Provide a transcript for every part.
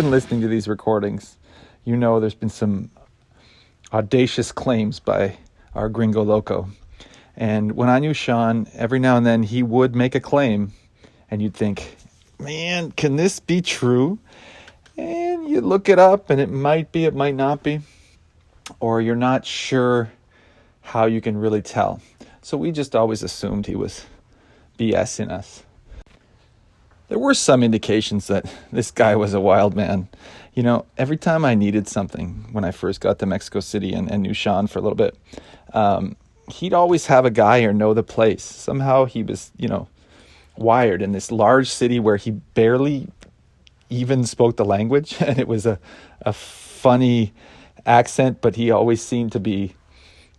been listening to these recordings, you know there's been some audacious claims by our Gringo Loco. And when I knew Sean, every now and then he would make a claim, and you'd think, man, can this be true? And you look it up, and it might be, it might not be, or you're not sure how you can really tell. So we just always assumed he was BSing us. There were some indications that this guy was a wild man. You know, every time I needed something when I first got to Mexico City and knew Sean for a little bit, he'd always have a guy or know the place. Somehow he was, wired in this large city where he barely even spoke the language. And it was a funny accent, but he always seemed to be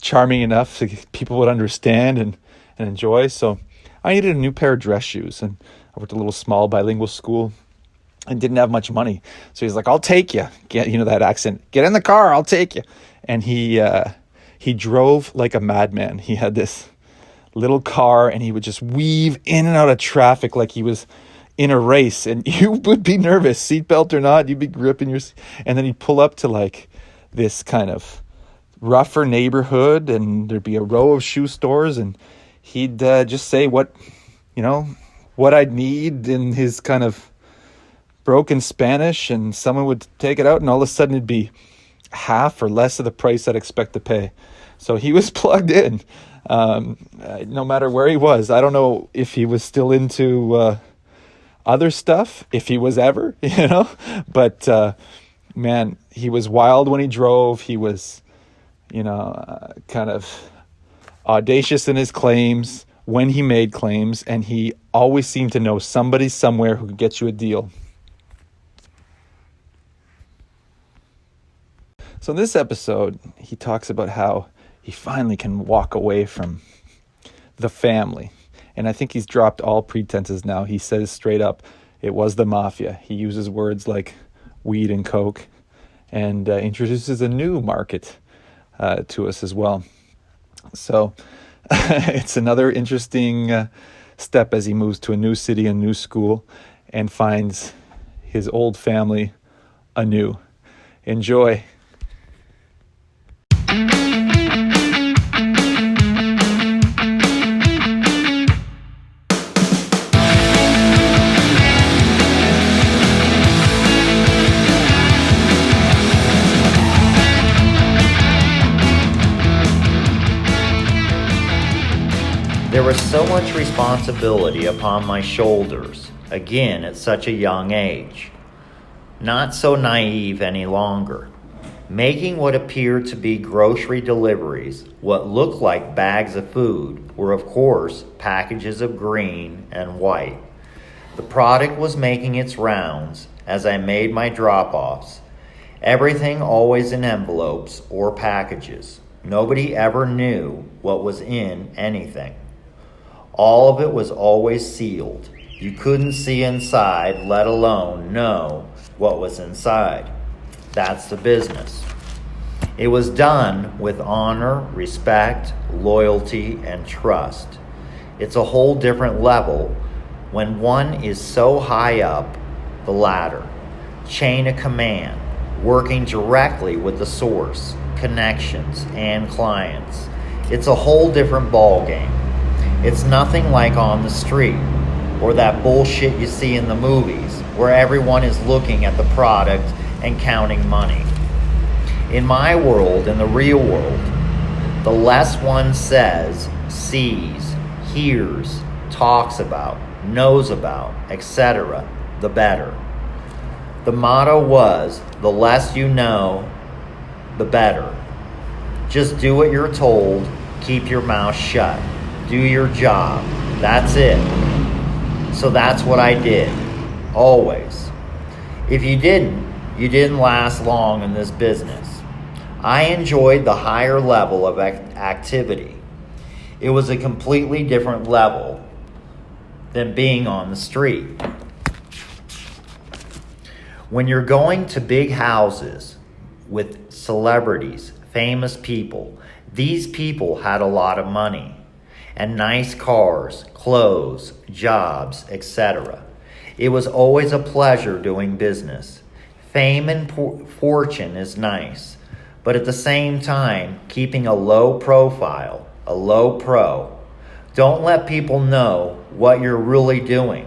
charming enough so people would understand and enjoy. So I needed a new pair of dress shoes, and I went to a little small bilingual school and didn't have much money. So he's like, I'll take you. Get, that accent. Get in the car, I'll take you. And he drove like a madman. He had this little car, and he would just weave in and out of traffic like he was in a race. And you would be nervous, seatbelt or not. You'd be gripping your... And then he'd pull up to like this kind of rougher neighborhood, and there'd be a row of shoe stores, and he'd just say what I'd need in his kind of broken Spanish, and someone would take it out, and all of a sudden it'd be half or less of the price I'd expect to pay. So he was plugged in, no matter where he was. I don't know if he was still into other stuff, if he was ever, but man, he was wild when he drove. He was, kind of audacious in his claims when he made claims, and he always seemed to know somebody somewhere who could get you a deal. So in this episode, he talks about how he finally can walk away from the family. And I think he's dropped all pretenses now. He says straight up, it was the mafia. He uses words like weed and coke, and introduces a new market to us as well. So it's another interesting step as he moves to a new city, a new school, and finds his old family anew. Enjoy. There was so much responsibility upon my shoulders, again at such a young age. Not so naive any longer. Making what appeared to be grocery deliveries, what looked like bags of food, were of course packages of green and white. The product was making its rounds as I made my drop-offs. Everything always in envelopes or packages. Nobody ever knew what was in anything. All of it was always sealed. You couldn't see inside, let alone know what was inside. That's the business. It was done with honor, respect, loyalty, and trust. It's a whole different level when one is so high up the ladder. Chain of command, working directly with the source, connections, and clients. It's a whole different ballgame. It's nothing like on the street, or that bullshit you see in the movies, where everyone is looking at the product and counting money. In my world, in the real world, the less one says, sees, hears, talks about, knows about, etc., the better. The motto was, the less you know, the better. Just do what you're told, keep your mouth shut. Do your job. That's it. So that's what I did. Always. If you didn't last long in this business. I enjoyed the higher level of activity. It was a completely different level than being on the street. When you're going to big houses with celebrities, famous people, these people had a lot of money. And nice cars, clothes, jobs, etc. It was always a pleasure doing business. Fame and fortune is nice, but at the same time, keeping a low profile, a low pro. Don't let people know what you're really doing.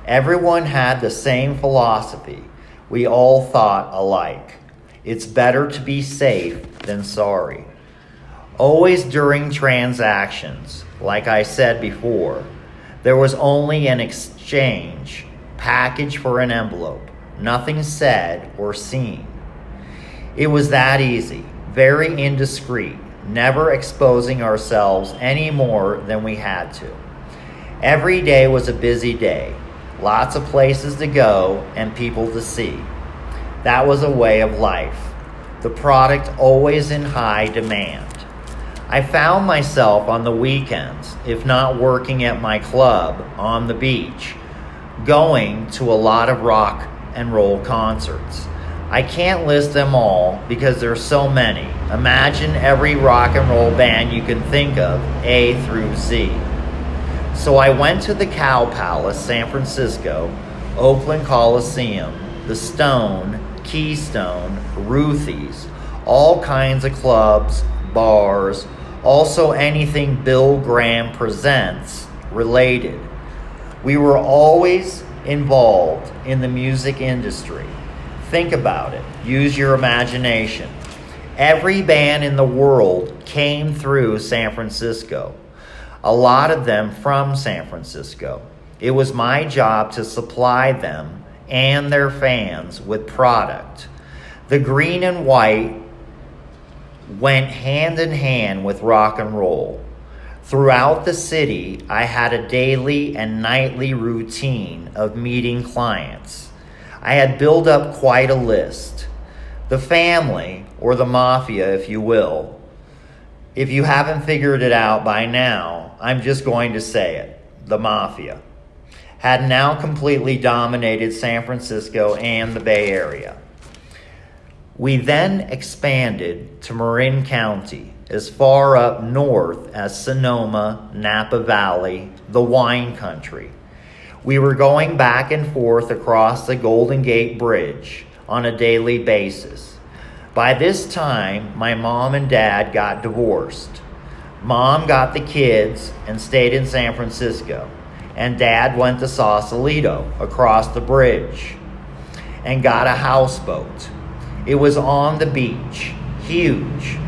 Everyone had the same philosophy. We all thought alike. It's better to be safe than sorry. Always during transactions, like I said before, there was only an exchange, package for an envelope, nothing said or seen. It was that easy, very indiscreet, never exposing ourselves any more than we had to. Every day was a busy day, lots of places to go and people to see. That was a way of life. The product always in high demand. I found myself on the weekends, if not working at my club on the beach, going to a lot of rock and roll concerts. I can't list them all because there's so many. Imagine every rock and roll band you can think of, A through Z. So I went to the Cow Palace, San Francisco, Oakland Coliseum, the Stone, Keystone, Ruthie's, all kinds of clubs, bars, also anything Bill Graham presents related. We were always involved in the music industry. Think about it. Use your imagination. Every band in the world came through San Francisco. A lot of them from San Francisco. It was my job to supply them and their fans with product. The green and white went hand in hand with rock and roll. Throughout the city, I had a daily and nightly routine of meeting clients. I had built up quite a list. The family, or the mafia if you will, if you haven't figured it out by now, I'm just going to say it, the mafia, had now completely dominated San Francisco and the Bay Area. We then expanded to Marin County, as far up north as Sonoma, Napa Valley, the wine country. We were going back and forth across the Golden Gate Bridge on a daily basis. By this time, my mom and dad got divorced. Mom got the kids and stayed in San Francisco, and dad went to Sausalito across the bridge and got a houseboat. It was on the beach, huge.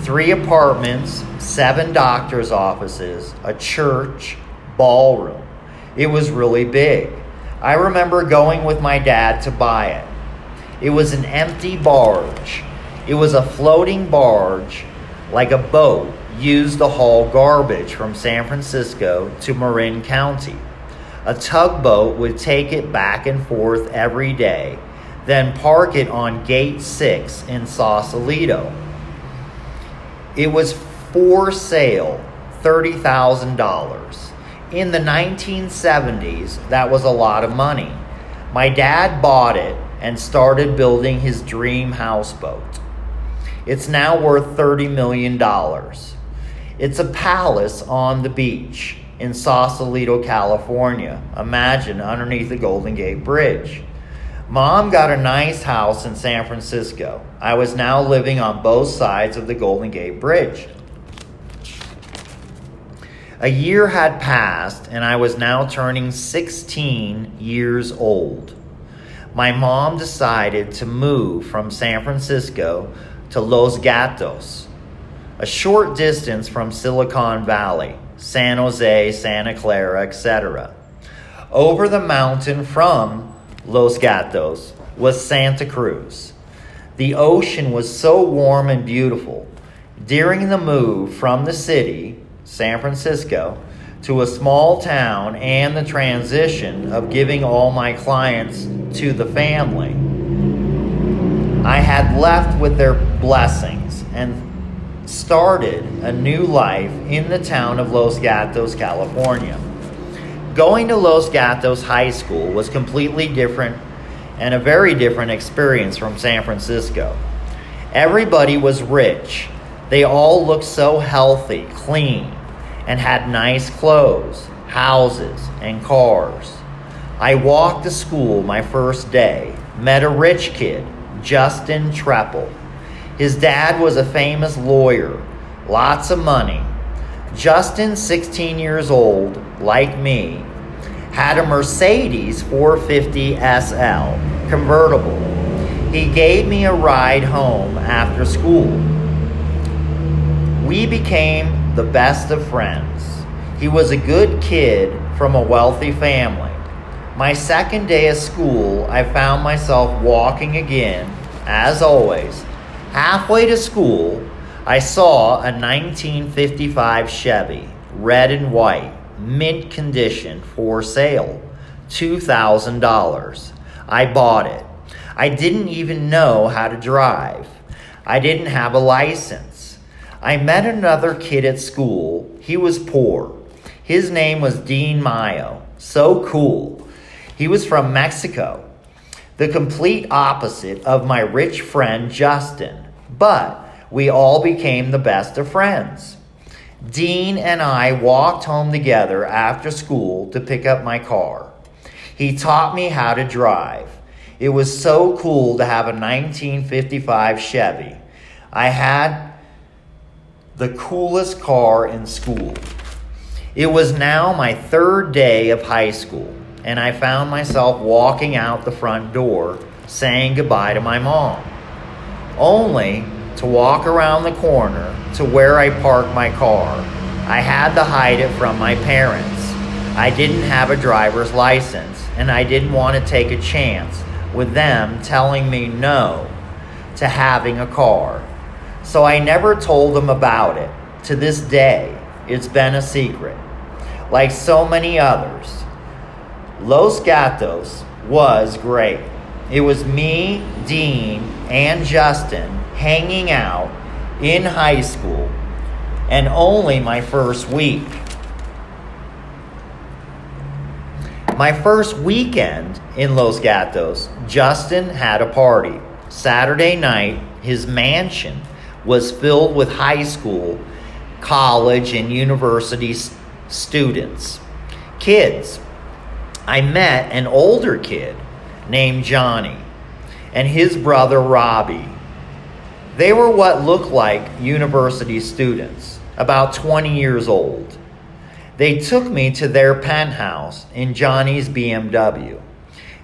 3 apartments, 7 doctor's offices, a church, ballroom. It was really big. I remember going with my dad to buy it. It was an empty barge. It was a floating barge, like a boat used to haul garbage from San Francisco to Marin County. A tugboat would take it back and forth every day, then park it on Gate 6 in Sausalito. It was for sale, $30,000. In the 1970s, that was a lot of money. My dad bought it and started building his dream houseboat. It's now worth $30 million. It's a palace on the beach in Sausalito, California. Imagine underneath the Golden Gate Bridge. Mom got a nice house in San Francisco. I was now living on both sides of the Golden Gate Bridge. A year had passed, and I was now turning 16 years old. My mom decided to move from San Francisco to Los Gatos, a short distance from Silicon Valley, San Jose, Santa Clara, etc. Over the mountain from Los Gatos was Santa Cruz. The ocean was so warm and beautiful. During the move from the city, San Francisco, to a small town and the transition of giving all my clients to the family, I had left with their blessings and started a new life in the town of Los Gatos, California. Going to Los Gatos High School was completely different and a very different experience from San Francisco. Everybody was rich. They all looked so healthy, clean, and had nice clothes, houses, and cars. I walked to school my first day. met a rich kid, Justin Treppel. His dad was a famous lawyer, lots of money. Justin, 16 years old, like me, had a Mercedes 450 SL convertible. He gave me a ride home after school. We became the best of friends. He was a good kid from a wealthy family. My second day of school, I found myself walking again, as always. Halfway to school, I saw a 1955 Chevy, red and white, mint condition, for sale, $2,000. I bought it. I didn't even know how to drive. I didn't have a license. I met another kid at school. He was poor. His name was Dean Mayo. So cool. He was from Mexico, the complete opposite of my rich friend Justin, but we all became the best of friends. Dean and I walked home together after school to pick up my car. He taught me how to drive. It was so cool to have a 1955 Chevy. I had the coolest car in school. It was now my third day of high school, and I found myself walking out the front door, saying goodbye to my mom, only to walk around the corner to where I parked my car. I had to hide it from my parents. I didn't have a driver's license, and I didn't want to take a chance with them telling me no to having a car. So I never told them about it. To this day, it's been a secret. Like so many others, Los Gatos was great. It was me, Dean, and Justin hanging out in high school, and only my first week. My first weekend in Los Gatos, Justin had a party. Saturday night, his mansion was filled with high school, college, and university students. Kids. I met an older kid named Johnny and his brother Robbie. They were what looked like university students, about 20 years old. They took me to their penthouse in Johnny's BMW.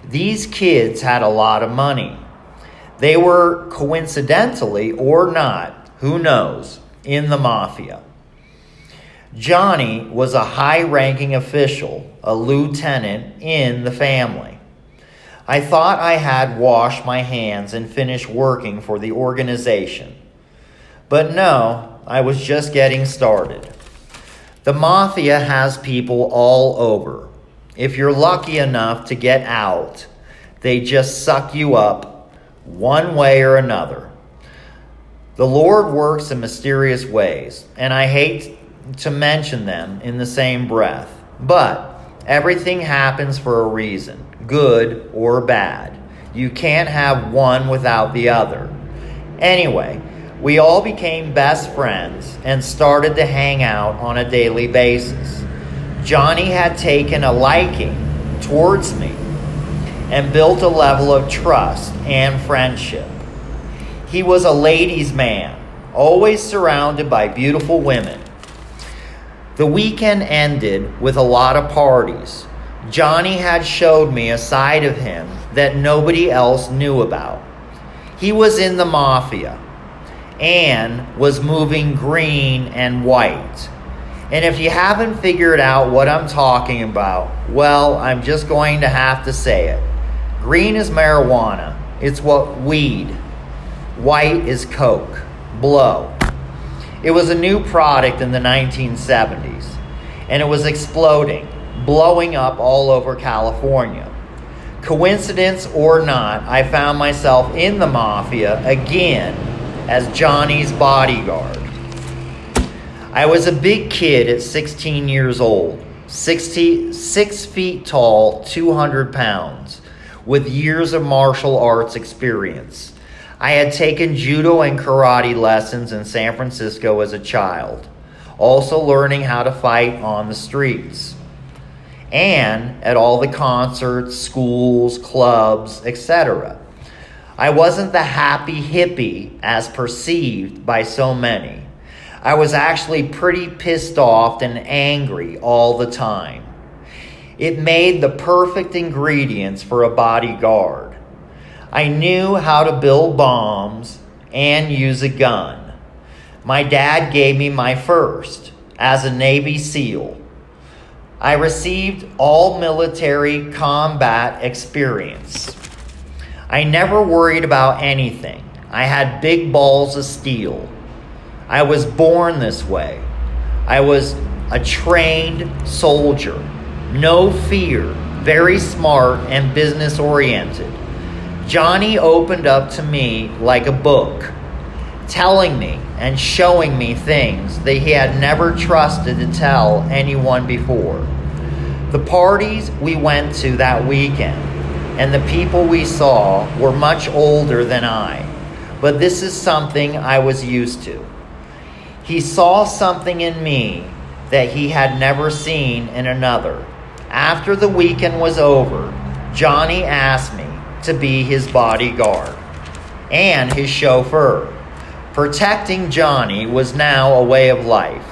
These kids had a lot of money. They were, coincidentally or not, who knows, in the mafia. Johnny was a high-ranking official, a lieutenant in the family. I thought I had washed my hands and finished working for the organization. But no, I was just getting started. The mafia has people all over. If you're lucky enough to get out, they just suck you up one way or another. The Lord works in mysterious ways, and I hate to mention them in the same breath. But everything happens for a reason, good or bad. You can't have one without the other. Anyway, we all became best friends and started to hang out on a daily basis. Johnny had taken a liking towards me and built a level of trust and friendship. He was a ladies' man, always surrounded by beautiful women. The weekend ended with a lot of parties. Johnny had showed me a side of him that nobody else knew about. He was in the mafia and was moving green and white. And if you haven't figured out what I'm talking about, well, I'm just going to have to say it. Green is marijuana. It's what weed. White is coke. Blow. It was a new product in the 1970s, and it was exploding, blowing up all over California. Coincidence or not, I found myself in the mafia again as Johnny's bodyguard. I was a big kid at 16 years old, 6 feet tall, 200 pounds, with years of martial arts experience. I had taken judo and karate lessons in San Francisco as a child, also learning how to fight on the streets, and at all the concerts, schools, clubs, etc. I wasn't the happy hippie as perceived by so many. I was actually pretty pissed off and angry all the time. It made the perfect ingredients for a bodyguard. I knew how to build bombs and use a gun. My dad gave me my first as a Navy SEAL. I received all military combat experience. I never worried about anything. I had big balls of steel. I was born this way. I was a trained soldier. No fear, very smart and business oriented. Johnny opened up to me like a book, telling me and showing me things that he had never trusted to tell anyone before. The parties we went to that weekend and the people we saw were much older than I, but this is something I was used to. He saw something in me that he had never seen in another. After the weekend was over, Johnny asked me to be his bodyguard and his chauffeur. Protecting Johnny was now a way of life.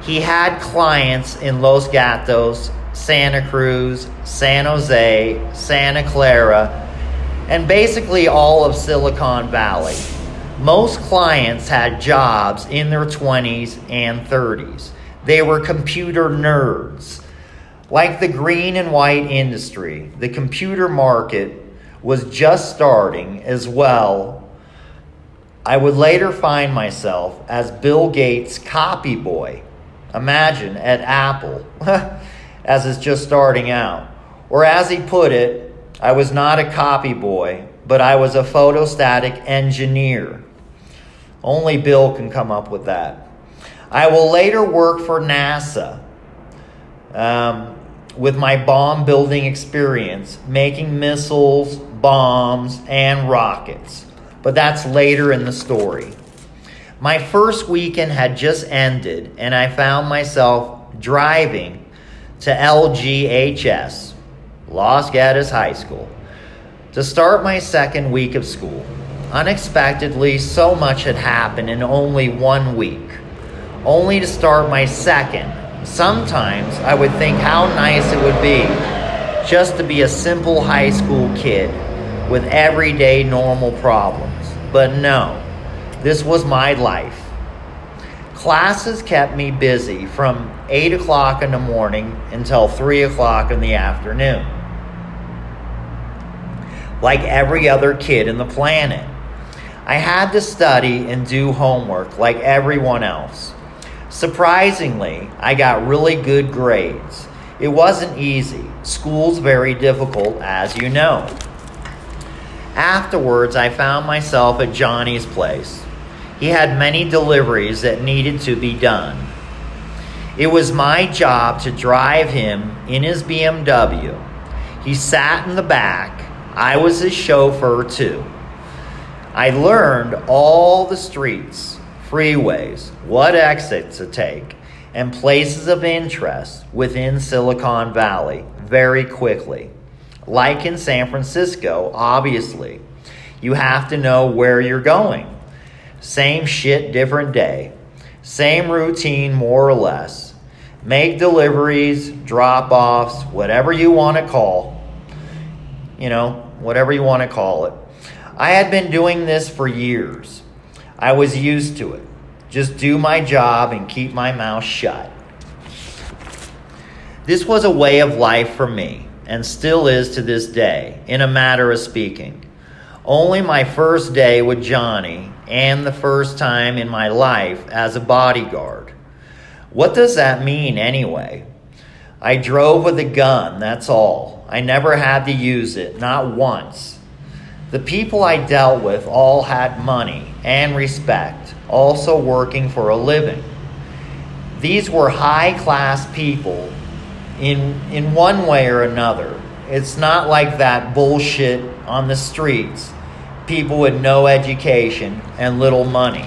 He had clients in Los Gatos, Santa Cruz, San Jose, Santa Clara, and basically all of Silicon Valley. Most clients had jobs in their 20s and 30s. They were computer nerds. Like the green and white industry, the computer market was just starting as well. I would later find myself as Bill Gates' copy boy. Imagine at Apple, as it's just starting out. Or as he put it, I was not a copy boy, but I was a photostatic engineer. Only Bill can come up with that. I will later work for NASA with my bomb building experience, making missiles, bombs, and rockets. But that's later in the story. My first weekend had just ended, and I found myself driving to LGHS, Los Gatos High School, to start my second week of school. Unexpectedly, so much had happened in only 1 week, only to start my second. Sometimes I would think how nice it would be just to be a simple high school kid with everyday normal problems. But no, this was my life. Classes kept me busy from 8 o'clock in the morning until 3 o'clock in the afternoon. Like every other kid in the planet. I had to study and do homework like everyone else. Surprisingly, I got really good grades. It wasn't easy. School's very difficult, as you know. Afterwards, I found myself at Johnny's place. He had many deliveries that needed to be done. It was my job to drive him in his BMW. He sat in the back. I was his chauffeur too. I learned all the streets, freeways, what exits to take, and places of interest within Silicon Valley very quickly. Like in San Francisco, obviously, you have to know where you're going. Same shit, different day. Same routine, more or less. Make deliveries, drop-offs, whatever you want to call. Whatever you want to call it. I had been doing this for years. I was used to it. Just do my job and keep my mouth shut. This was a way of life for me, and still is to this day, in a matter of speaking. Only my first day with Johnny and the first time in my life as a bodyguard. What does that mean anyway? I drove with a gun, that's all. I never had to use it, not once. The people I dealt with all had money and respect, also working for a living. These were high-class people in one way or another. It's not like that bullshit on the streets, people with no education and little money.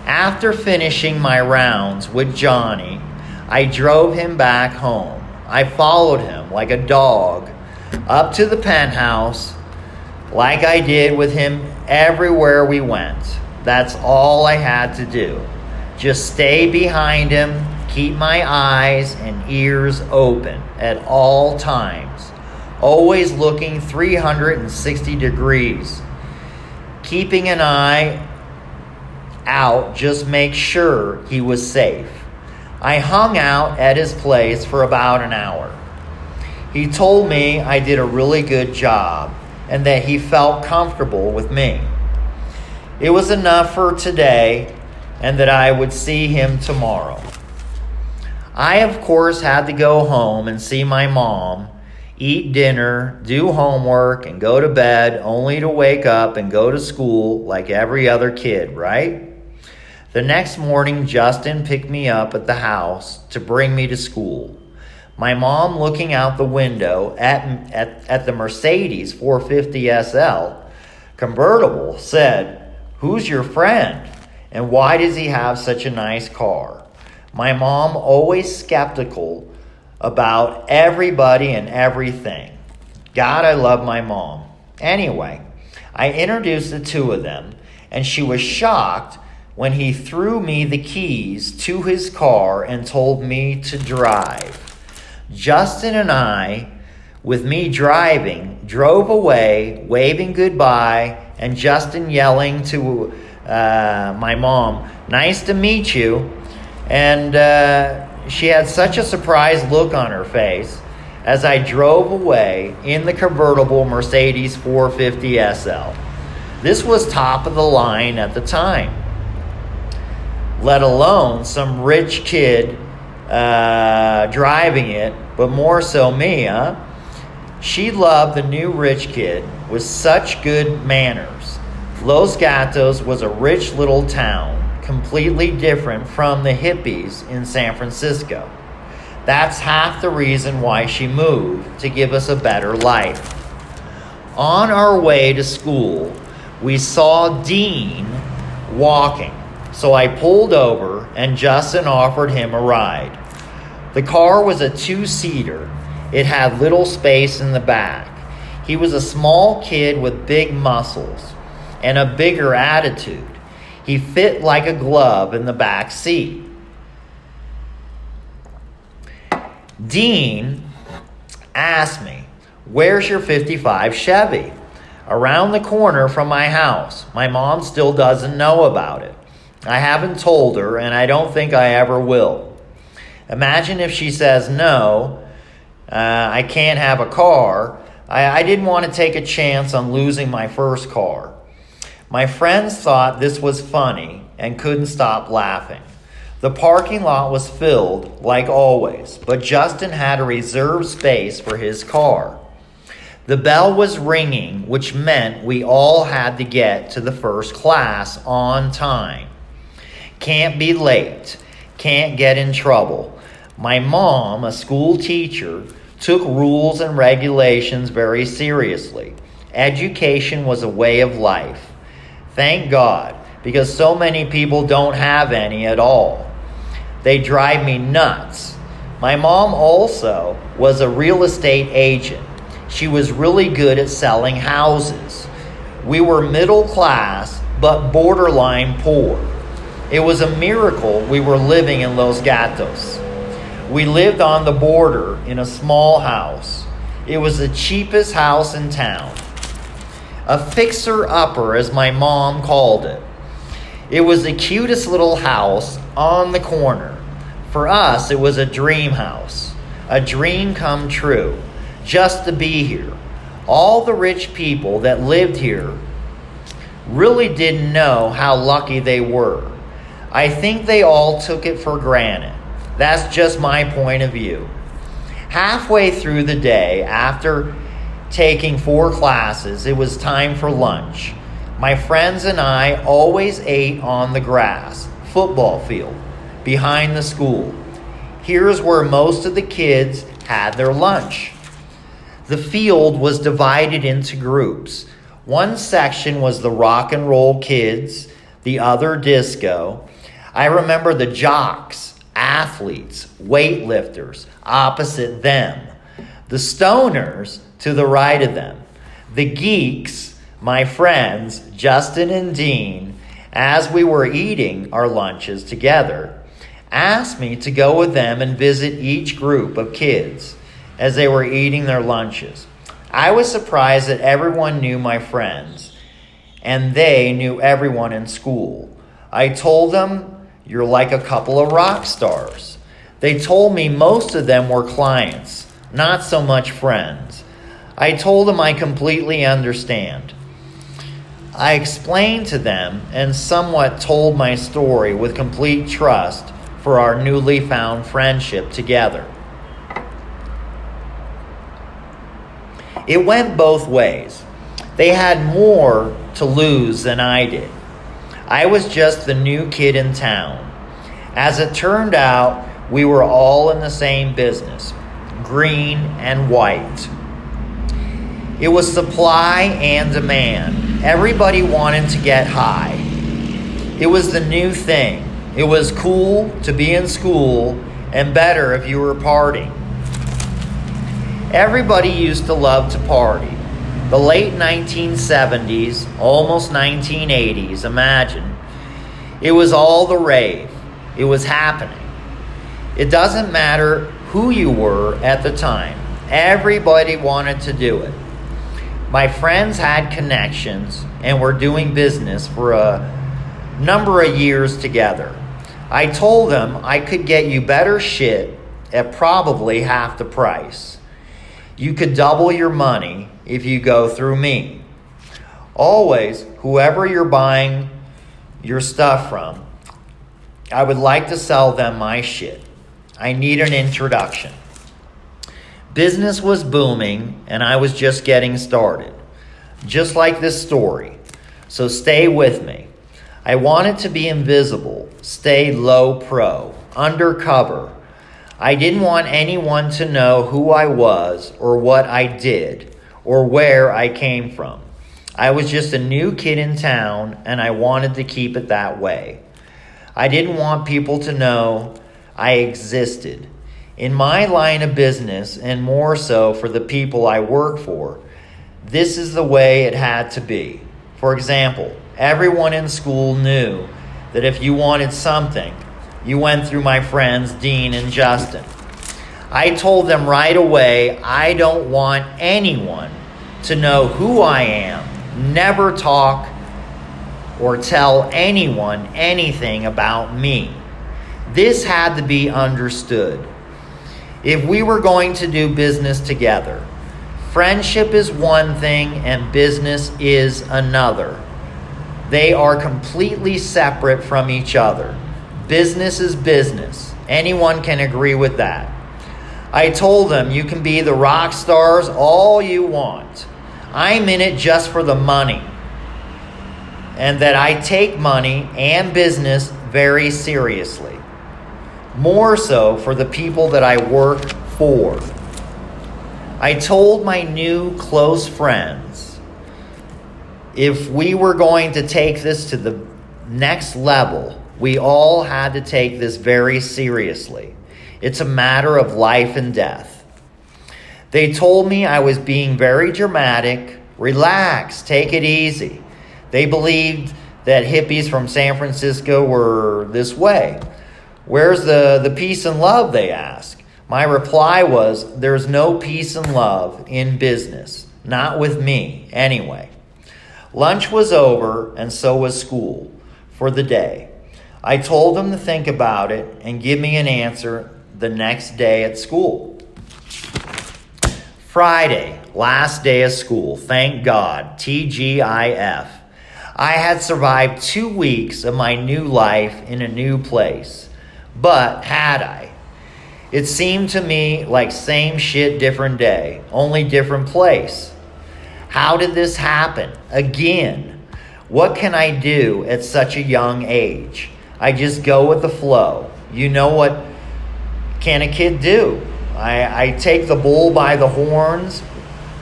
After finishing my rounds with Johnny, I drove him back home. I followed him like a dog up to the penthouse like I did with him everywhere we went. That's all I had to do. Just stay behind him, keep my eyes and ears open at all times, always looking 360 degrees. Keeping an eye out, just make sure he was safe. I hung out at his place for about an hour. He told me I did a really good job and that he felt comfortable with me. It was enough for today and that I would see him tomorrow. I, of course, had to go home and see my mom, eat dinner, do homework, and go to bed, only to wake up and go to school like every other kid, right? The next morning, Justin picked me up at the house to bring me to school. My mom, looking out the window at the Mercedes 450 SL convertible, said, "Who's your friend? And why does he have such a nice car?" My mom, always skeptical about everybody and everything. God, I love my mom. Anyway, I introduced the two of them, and she was shocked when he threw me the keys to his car and told me to drive. Justin and I, with me driving, drove away, waving goodbye, and Justin yelling to my mom, "Nice to meet you." And she had such a surprised look on her face as I drove away in the convertible Mercedes 450 SL. This was top of the line at the time, let alone some rich kid driving it, but more so me, huh? She loved the new rich kid with such good manners. Los Gatos was a rich little town, completely different from the hippies in San Francisco. That's half the reason why she moved, to give us a better life. On our way to school, we saw Dean walking, so I pulled over and Justin offered him a ride. The car was a two-seater. It had little space in the back. He was a small kid with big muscles and a bigger attitude. He fit like a glove in the back seat. Dean asked me, "Where's your 55 Chevy?" "Around the corner from my house. My mom still doesn't know about it. I haven't told her, and I don't think I ever will." Imagine if she says, "No, I can't have a car." I didn't want to take a chance on losing my first car. My friends thought this was funny and couldn't stop laughing. The parking lot was filled, like always, but Justin had a reserved space for his car. The bell was ringing, which meant we all had to get to the first class on time. Can't be late. Can't get in trouble. My mom, a school teacher, took rules and regulations very seriously. Education was a way of life. Thank God, because so many people don't have any at all. They drive me nuts. My mom also was a real estate agent. She was really good at selling houses. We were middle class, but borderline poor. It was a miracle we were living in Los Gatos. We lived on the border in a small house. It was the cheapest house in town. A fixer-upper, as my mom called it. It was the cutest little house on the corner. For us, it was a dream house. A dream come true. Just to be here. All the rich people that lived here really didn't know how lucky they were. I think they all took it for granted. That's just my point of view. Halfway through the day, after taking 4 classes, it was time for lunch. My friends and I always ate on the grass, football field, behind the school. Here's where most of the kids had their lunch. The field was divided into groups. One section was the rock and roll kids, the other disco. I remember the jocks, athletes, weightlifters opposite them. The stoners to the right of them. The geeks My friends, Justin and Dean, as we were eating our lunches together, asked me to go with them and visit each group of kids as they were eating their lunches. I was surprised that everyone knew my friends, and they knew everyone in school. I told them, "You're like a couple of rock stars." They told me most of them were clients, not so much friends. I told them I completely understand. I explained to them and somewhat told my story with complete trust for our newly found friendship together. It went both ways. They had more to lose than I did. I was just the new kid in town. As it turned out, we were all in the same business, green and white. It was supply and demand. Everybody wanted to get high. It was the new thing. It was cool to be in school and better if you were partying. Everybody used to love to party. The late 1970s, almost 1980s, imagine. It was all the rave. It was happening. It doesn't matter who you were at the time. Everybody wanted to do it. My friends had connections and were doing business for a number of years together. I told them I could get you better shit at probably half the price. You could double your money if you go through me. Always, whoever you're buying your stuff from, I would like to sell them my shit. I need an introduction. Business was booming and I was just getting started. Just like this story. So stay with me. I wanted to be invisible, stay low pro, undercover. I didn't want anyone to know who I was or what I did or where I came from. I was just a new kid in town and I wanted to keep it that way. I didn't want people to know I existed. In my line of business, and more so for the people I work for, this is the way it had to be. For example, everyone in school knew that if you wanted something, you went through my friends Dean and Justin. I told them right away, I don't want anyone to know who I am. Never talk or tell anyone anything about me. This had to be understood. If we were going to do business together, friendship is one thing and business is another. They are completely separate from each other. Business is business. Anyone can agree with that. I told them you can be the rock stars all you want. I'm in it just for the money. And that I take money and business very seriously. More so for the people that I work for. I told my new close friends, if we were going to take this to the next level, we all had to take this very seriously. It's a matter of life and death. They told me I was being very dramatic. Relax, take it easy. They believed that hippies from San Francisco were this way. Where's the peace and love, they asked. My reply was, there's no peace and love in business. Not with me, anyway. Lunch was over, and so was school for the day. I told them to think about it and give me an answer the next day at school. Friday, last day of school, thank God, TGIF. I had survived 2 weeks of my new life in a new place. But had I? It seemed to me like same shit, different day, only different place. How did this happen? Again, what can I do at such a young age? I just go with the flow. You know what can a kid do? I take the bull by the horns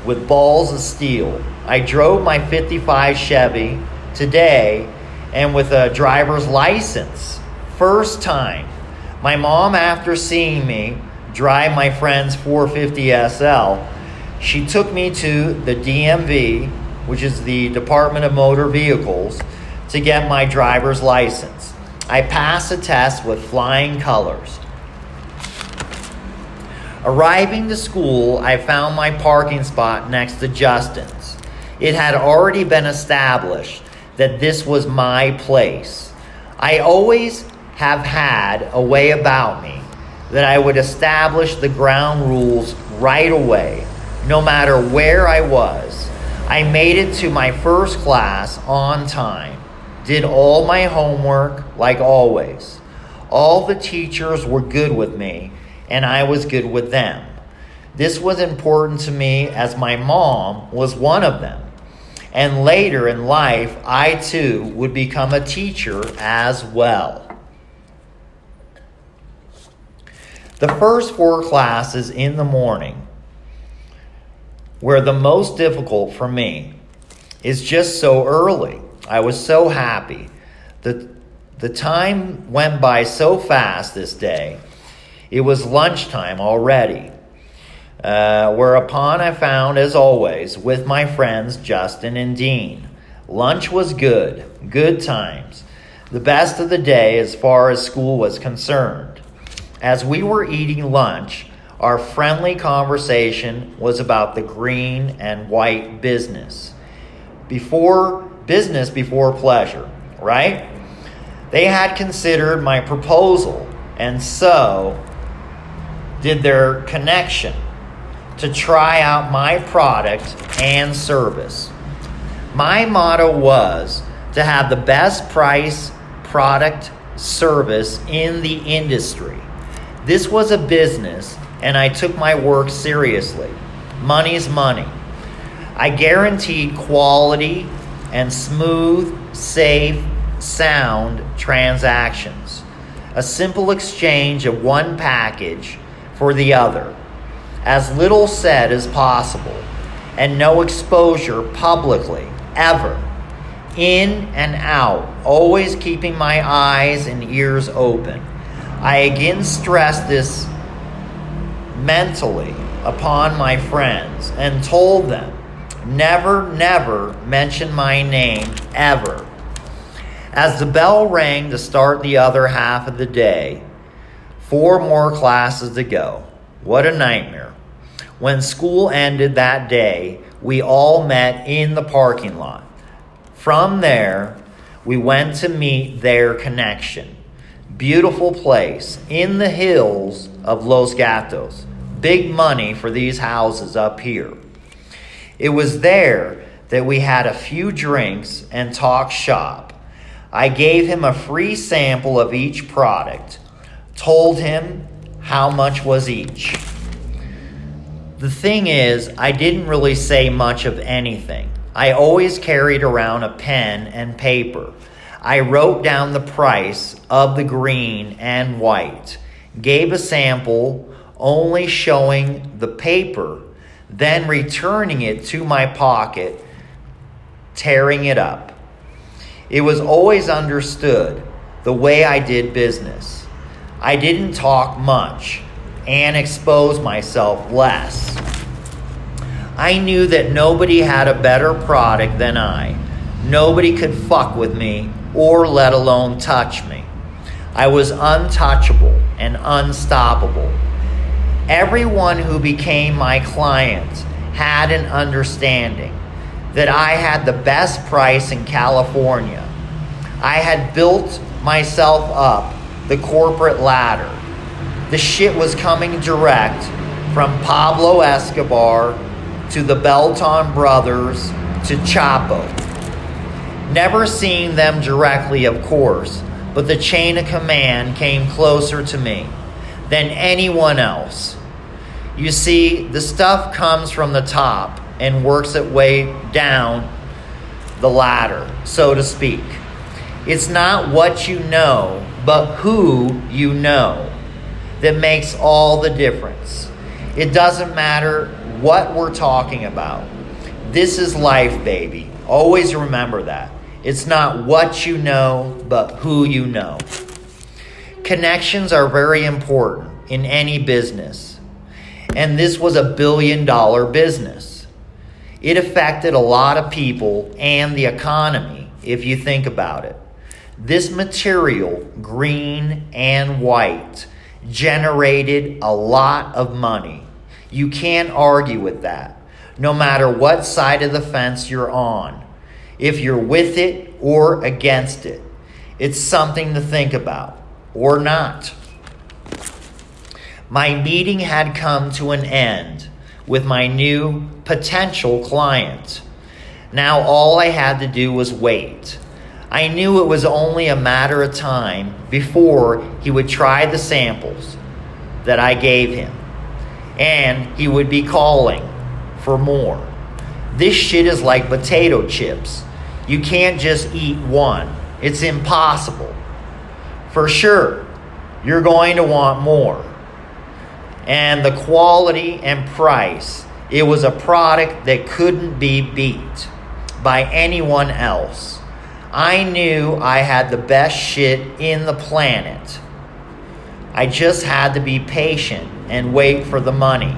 with balls of steel. I drove my 55 Chevy today and with a driver's license. First time. My mom, after seeing me drive my friend's 450 SL, she took me to the DMV which is the Department of Motor Vehicles, to get my driver's license. I passed the test with flying colors. Arriving to school, I found my parking spot next to Justin's. It had already been established that this was my place. I always have had a way about me that I would establish the ground rules right away, no matter where I was. I made it to my first class on time, did all my homework like always. All the teachers were good with me, and I was good with them. This was important to me as my mom was one of them. And later in life, I too would become a teacher as well. The first 4 classes in the morning were the most difficult for me. It's just so early. I was so happy. The time went by so fast this day. It was lunchtime already. Whereupon I found, as always, with my friends Justin and Dean. Lunch was good times. The best of the day as far as school was concerned. As we were eating lunch, our friendly conversation was about the green and white business. Before pleasure, right? They had considered my proposal, and so did their connection to try out my product and service. My motto was to have the best price, product, service in the industry. This was a business, and I took my work seriously. Money's money. I guaranteed quality and smooth, safe, sound transactions. A simple exchange of one package for the other. As little said as possible, and no exposure publicly, ever. In and out, always keeping my eyes and ears open. I again stress this mentally upon my friends and told them, never mention my name, ever. As the bell rang to start the other half of the day, 4 more classes to go. What a nightmare. When school ended that day, we all met in the parking lot. From there, we went to meet their connection. Beautiful place in the hills of Los Gatos. Big money for these houses up here. It was there that we had a few drinks and talked shop. I gave him a free sample of each product, told him how much was each. The thing is, I didn't really say much of anything. I always carried around a pen and paper. I wrote down the price of the green and white, gave a sample only showing the paper, then returning it to my pocket, tearing it up. It was always understood the way I did business. I didn't talk much and expose myself less. I knew that nobody had a better product than I. Nobody could fuck with me or let alone touch me. I was untouchable and unstoppable. Everyone who became my client had an understanding that I had the best price in California. I had built myself up the corporate ladder. The shit was coming direct from Pablo Escobar to the Belton brothers to Chapo. Never seeing them directly, of course, but the chain of command came closer to me than anyone else. You see, the stuff comes from the top and works its way down the ladder, so to speak. It's not what you know, but who you know that makes all the difference. It doesn't matter what we're talking about. This is life, baby. Always remember that. It's not what you know, but who you know. Connections are very important in any business. And this was a $1 billion business. It affected a lot of people and the economy, if you think about it. This material, green and white, generated a lot of money. You can't argue with that, no matter what side of the fence you're on. If you're with it or against it, it's something to think about, or not. My meeting had come to an end with my new potential client. Now all I had to do was wait. I knew it was only a matter of time before he would try the samples that I gave him, and he would be calling for more. This shit is like potato chips. You can't just eat one. It's impossible. For sure, you're going to want more. And the quality and price, it was a product that couldn't be beat by anyone else. I knew I had the best shit in the planet. I just had to be patient and wait for the money.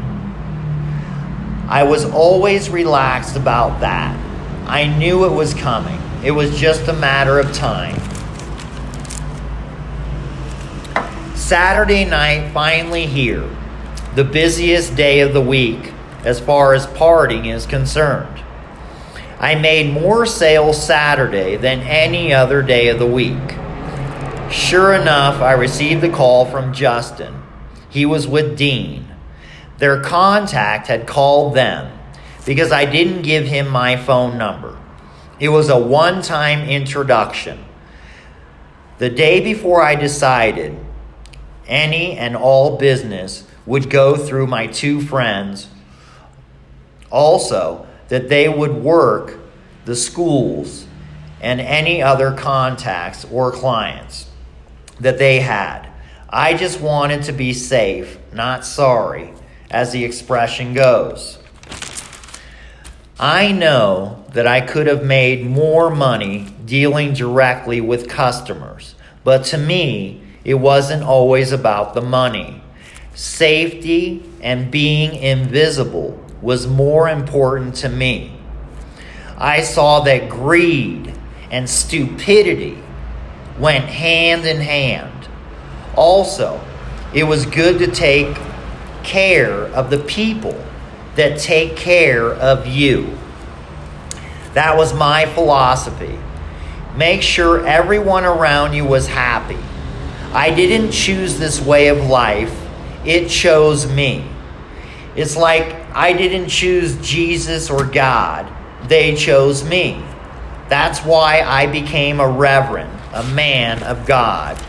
I was always relaxed about that. I knew it was coming. It was just a matter of time. Saturday night finally here. The busiest day of the week as far as partying is concerned. I made more sales Saturday than any other day of the week. Sure enough, I received a call from Justin. He was with Dean. Their contact had called them because I didn't give him my phone number. It was a one-time introduction. The day before I decided any and all business would go through my two friends. Also, that they would work the schools and any other contacts or clients that they had. I just wanted to be safe, not sorry, as the expression goes. I know that I could have made more money dealing directly with customers, but to me, it wasn't always about the money. Safety and being invisible was more important to me. I saw that greed and stupidity went hand in hand. Also, it was good to take care of the people that take care of you. That was my philosophy. Make sure everyone around you was happy. I didn't choose this way of life. It chose me. It's like I didn't choose Jesus or God. They chose me. That's why I became a reverend, a man of God.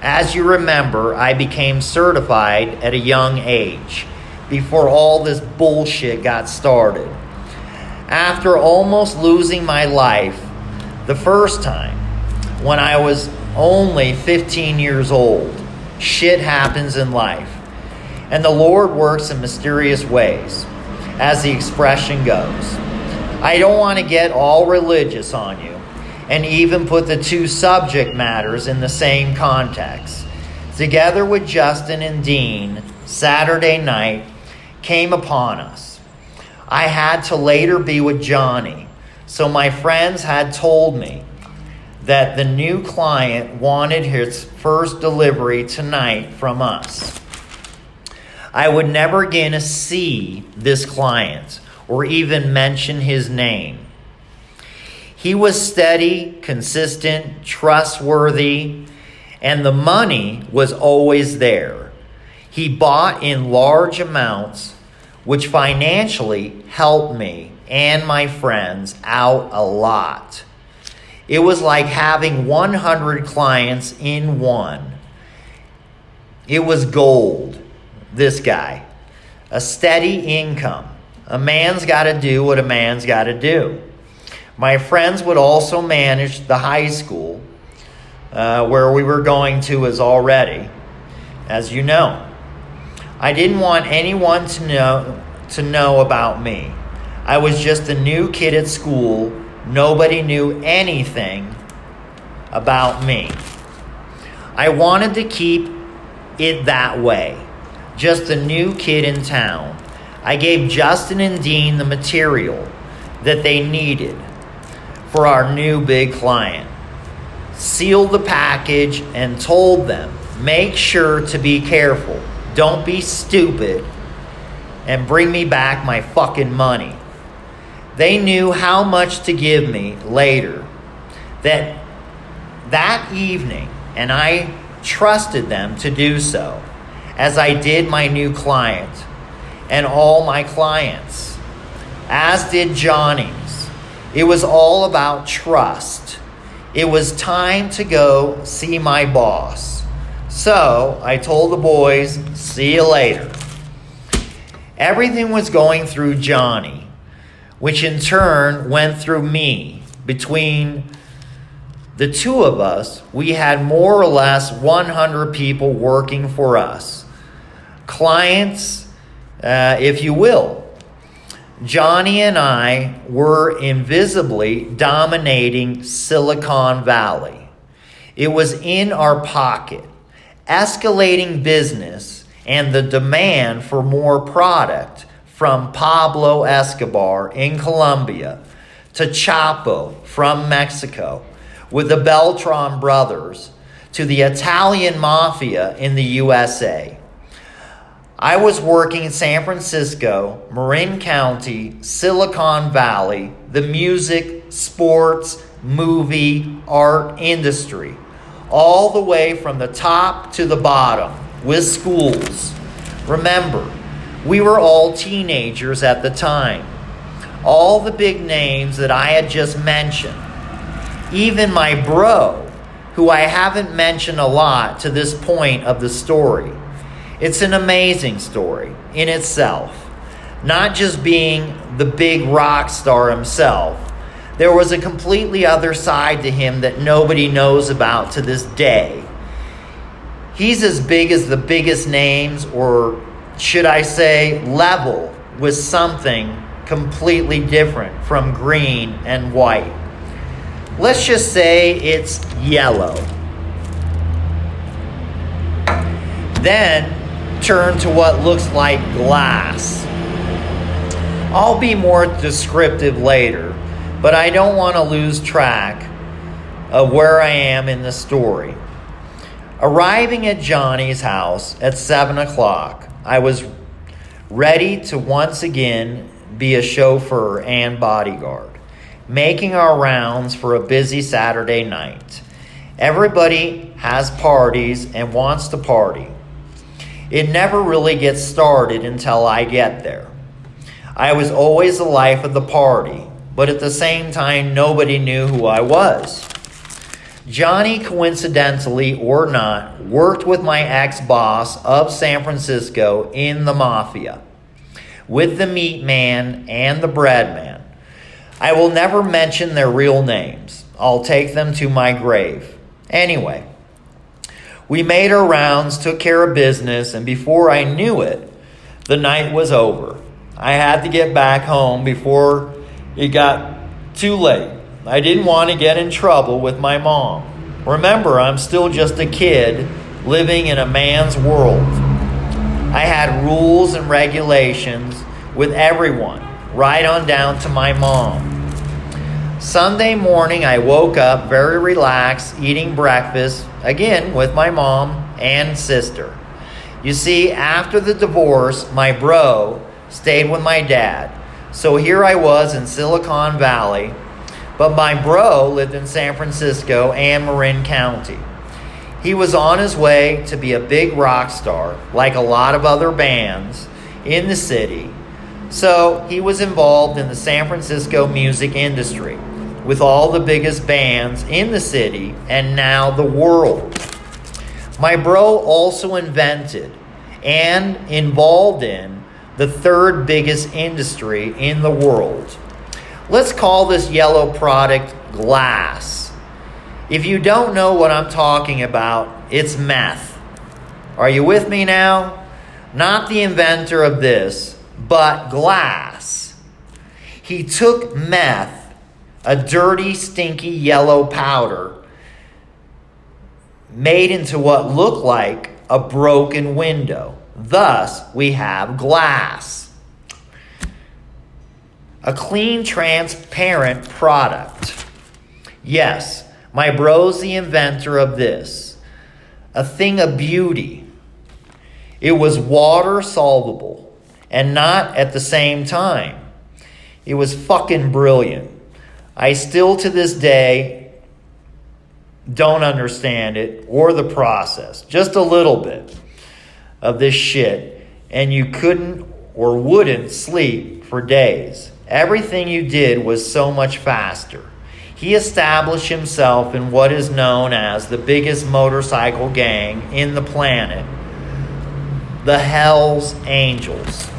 As you remember, I became certified at a young age, before all this bullshit got started. After almost losing my life the first time, when I was only 15 years old, shit happens in life. And the Lord works in mysterious ways, as the expression goes. I don't want to get all religious on you and even put the two subject matters in the same context. Together with Justin and Dean, Saturday night came upon us. I had to later be with Johnny, so my friends had told me that the new client wanted his first delivery tonight from us. I would never again see this client or even mention his name. He was steady, consistent, trustworthy, and the money was always there. He bought in large amounts, which financially helped me and my friends out a lot. It was like having 100 clients in one. It was gold. This guy, a steady income. A man's got to do what a man's got to do. My friends would also manage the high school where we were going to as already, as you know. I didn't want anyone to know about me. I was just a new kid at school. Nobody knew anything about me. I wanted to keep it that way. Just a new kid in town. I gave Justin and Dean the material. that they needed for our new big client. Sealed the package and told them, make sure to be careful. Don't be stupid and bring me back my fucking money. They knew how much to give me later that evening, and I trusted them to do so, as I did my new client and all my clients, as did Johnny's. It was all about trust. It was time to go see my boss. So I told the boys, see you later. Everything was going through Johnny, which in turn went through me. Between the two of us, we had more or less 100 people working for us. Clients, if you will. Johnny and I were invisibly dominating Silicon Valley. It was in our pocket, escalating business and the demand for more product, from Pablo Escobar in Colombia to Chapo from Mexico, with the Beltran brothers, to the Italian mafia in the USA. I was working in San Francisco, Marin County, Silicon Valley, the music, sports, movie, art industry, all the way from the top to the bottom with schools. Remember, we were all teenagers at the time. All the big names that I had just mentioned. Even my bro, who I haven't mentioned a lot to this point of the story. It's an amazing story in itself. Not just being the big rock star himself. There was a completely other side to him that nobody knows about to this day. He's as big as the biggest names, or should I say level with something completely different from green and white. Let's just say it's yellow. Then turn to what looks like glass. I'll be more descriptive later, but I don't want to lose track of where I am in the story. Arriving at Johnny's house at 7 o'clock, I was ready to once again be a chauffeur and bodyguard, making our rounds for a busy Saturday night. Everybody has parties and wants to party. It never really gets started until I get there. I was always the life of the party, but at the same time, nobody knew who I was. Johnny, coincidentally or not, worked with my ex-boss of San Francisco in the mafia, with the meat man and the bread man. I will never mention their real names. I'll take them to my grave. Anyway, we made our rounds, took care of business, and before I knew it, the night was over. I had to get back home before it got too late. I didn't want to get in trouble with my mom. Remember, I'm still just a kid living in a man's world. I had rules and regulations with everyone, right on down to my mom. Sunday morning, I woke up very relaxed, eating breakfast, again with my mom and sister. You see, after the divorce, my bro stayed with my dad. So here I was in Silicon Valley, but my bro lived in San Francisco and Marin County. He was on his way to be a big rock star, like a lot of other bands in the city. So he was involved in the San Francisco music industry with all the biggest bands in the city and now the world. My bro also invented and involved in the third biggest industry in the world. Let's call this yellow product glass. If you don't know what I'm talking about, it's meth. Are you with me now? Not the inventor of this, but glass. He took meth, a dirty, stinky yellow powder, made into what looked like a broken window. Thus, we have glass. a clean, transparent product. Yes, my bro's the inventor of this. A thing of beauty. It was water solvable and not at the same time. It was fucking brilliant. I still to this day don't understand it or the process. Just a little bit of this shit, and you couldn't or wouldn't sleep for days. Everything you did was so much faster. He established himself in what is known as the biggest motorcycle gang in the planet, the Hells Angels.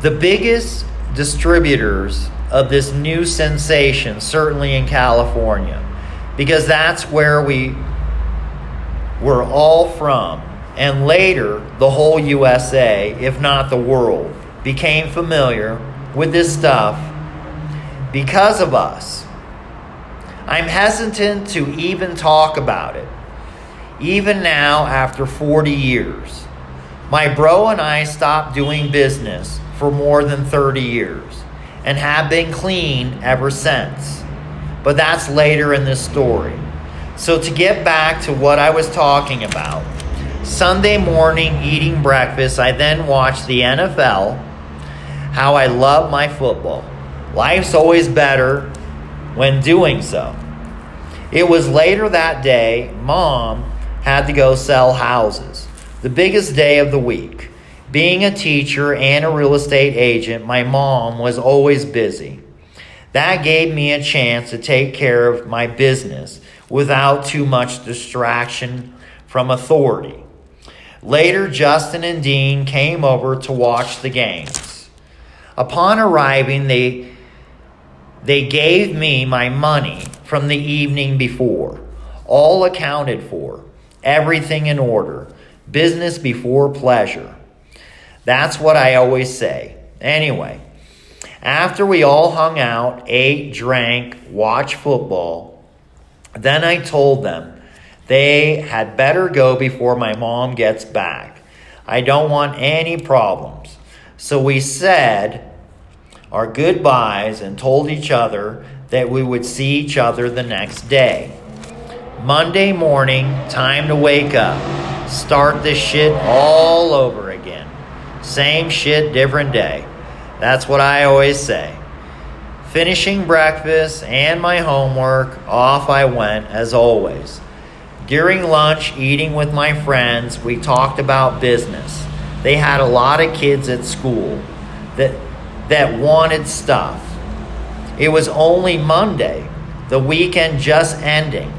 The biggest distributors of this new sensation, certainly in California, because that's where we were all from. And later, the whole USA, if not the world, became familiar with this stuff because of us. I'm hesitant to even talk about it, even now after 40 years. My bro and I stopped doing business for more than 30 years and have been clean ever since. But that's later in this story. So to get back to what I was talking about, Sunday morning eating breakfast, I then watched the NFL. How I love my football. Life's always better when doing so. It was later that day, Mom had to go sell houses. The biggest day of the week. Being a teacher and a real estate agent, my mom was always busy. That gave me a chance to take care of my business without too much distraction from authority. Later, Justin and Dean came over to watch the games. Upon arriving, they gave me my money from the evening before, all accounted for, everything in order, business before pleasure. That's what I always say. Anyway, after we all hung out, ate, drank, watched football, then I told them they had better go before my mom gets back. I don't want any problems. So we said our goodbyes and told each other that we would see each other the next day. Monday morning, time to wake up. Start this shit all over again. Same shit, different day. That's what I always say. Finishing breakfast and my homework, off I went as always. During lunch, eating with my friends, we talked about business. They had a lot of kids at school that wanted stuff. It was only Monday, the weekend just ending,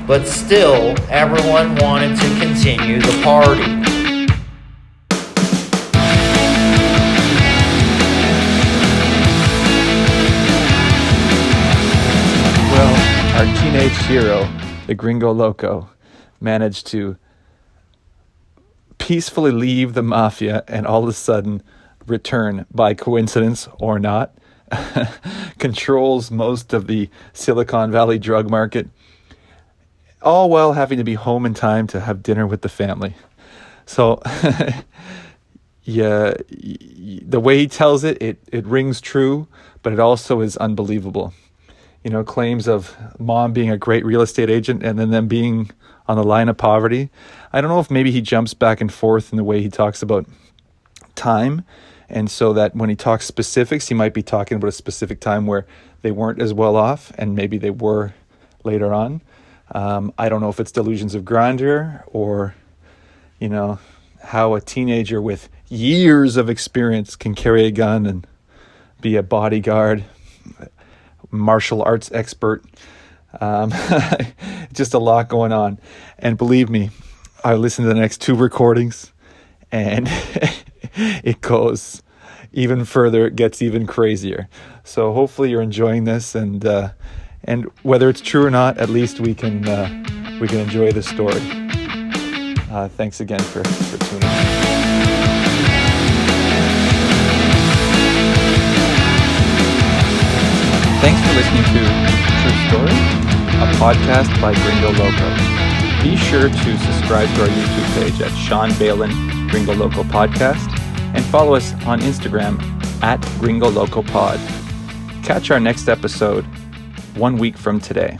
but still everyone wanted to continue the party. Well, our teenage hero, the Gringo Loco, managed to peacefully leave the mafia and all of a sudden return, by coincidence or not, controls most of the Silicon Valley drug market, all while having to be home in time to have dinner with the family. So, yeah, the way he tells it rings true, but it also is unbelievable. You know, claims of mom being a great real estate agent and then them being on the line of poverty. I don't know if maybe he jumps back and forth in the way he talks about time. And so that when he talks specifics, he might be talking about a specific time where they weren't as well off and maybe they were later on. I don't know if it's delusions of grandeur or, you know, how a teenager with years of experience can carry a gun and be a bodyguard, martial arts expert. Just a lot going on. And believe me, I listened to the next two recordings and it goes even further. It gets even crazier. So hopefully you're enjoying this, and whether it's true or not, at least we can enjoy this story. Thanks again for tuning in. Thanks for listening to True Story, a podcast by Gringo Loco. Be sure to subscribe to our YouTube page at Sean Balin Gringo Loco Podcast and follow us on Instagram at Gringo Loco Pod. Catch our next episode 1 week from today.